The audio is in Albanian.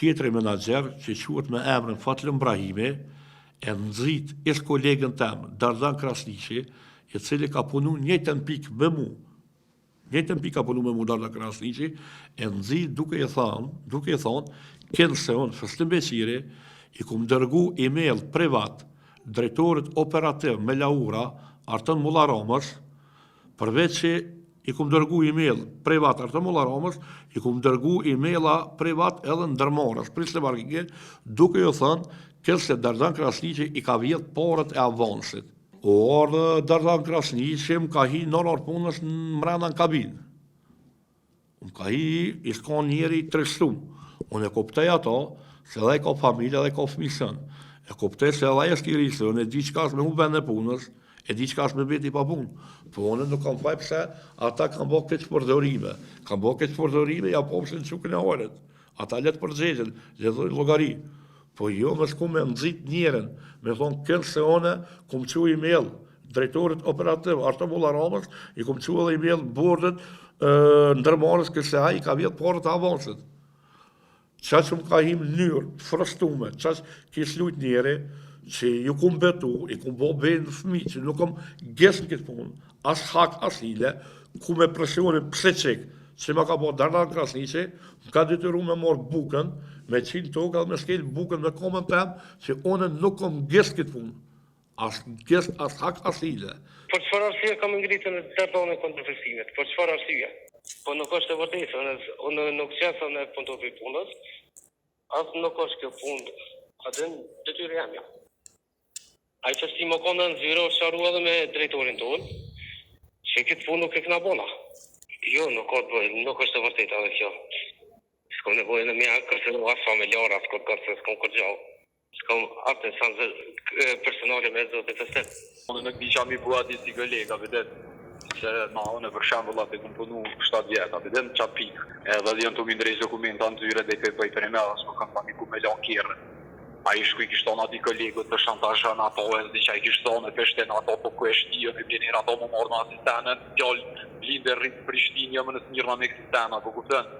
tjetëri menaxher që quhet me emrin Fatlën Brahimi, e nxit ish kolegën tem, Dardan Krasniqi, i cili ka punu njëjtën pikë me mu. Njëjtën pikë ka punu me mu Dardan Krasniqi, e nxit duke i thonë, kënë se unë Feslim Beqiri, i kum dërgu email privat drejtorit operativ me laura Artën Mullaramës, përveç që i kum dërgu email privat Artën Mullaramës, i kum dërgu emaila privat edhe ndërmarrës, Prisle Markike, duke i thënë kënë se Dardan Krasniqi i ka vjedh parët e avansit. O ardhë Dardan Krasniqi më ka hi në orë punës në mrena në kabinë. Më ka hi, i s'ka njeri të tristum. Unë e kuptoj ato, se dhe ka familja dhe ka fëmijën. E kuptoj se dhe e s'ki rrisë, unë e di qka është me hu vend e punës, e di qka është me beti pa punë. Po unë nuk kam faj pse ata kanë bo këtë përdorime. Kanë bo këtë përdorime, ja po pëse në qukën e orët. Ata letë përgjegjen, letë logari. Po jo më shku me nëzit njerën, me thonë kënë se one, kum që email drejtorit operativ, Artën Mullaramës, i kum që edhe email bordet ndërmarrës këse a i ka vjetë parët avansit. Qa që më ka him njërë, frëstume, qa që kis lujt njeri, që ju kum betu, i kum bo bejnë fëmi, që nuk kom gesën këtë punë, as hak, as hile, ku me presionin pse qik, që ma ka bo Dardan Krasniqi, më ka detyru me morë bukën, me qinë tokë edhe me shkel bukën me komën tem, që one nuk kom gesë këtë punë, as gesë, as hak, as hile. Për çfarë arsye kam ngritën e dërtonë kundër Feslimit? Për çfarë arsye? Po nuk është e vërtetë, unë nuk qesë në punto për punës, as nuk është kjo punë, atë detyrë jam ja. Ai Feslim më konë në zyro sharu edhe me drejtorin tonë, që këtë punë nuk e këna bona. Jo, nuk është e vërtetë edhe kjo. S'kom nevojë në mja kërcenu as familjar, as këtë kërcen, s'kom kërgjau. S'kom atë në sanë personale me zotë të set. Unë nuk di qa mi bua di si kolega, vedet, që ma unë për shembull atë kom punu 7 vjetë, vedet në qatë pikë. Edhe dhe jënë të mi ndrejsh dokumenta në zyre dhe i këj bëj për e me, as më kanë fami ku me lan kjerën. A i shku i kishton ati kolegët për shantazhën ato, e zdi që i kishton e peshten ato, po ku e shtijën e bjenir ato më morë në asistenën, gjallë blinde rritë Prishtinë, më nësë njërë në me eksistena, po kuptën.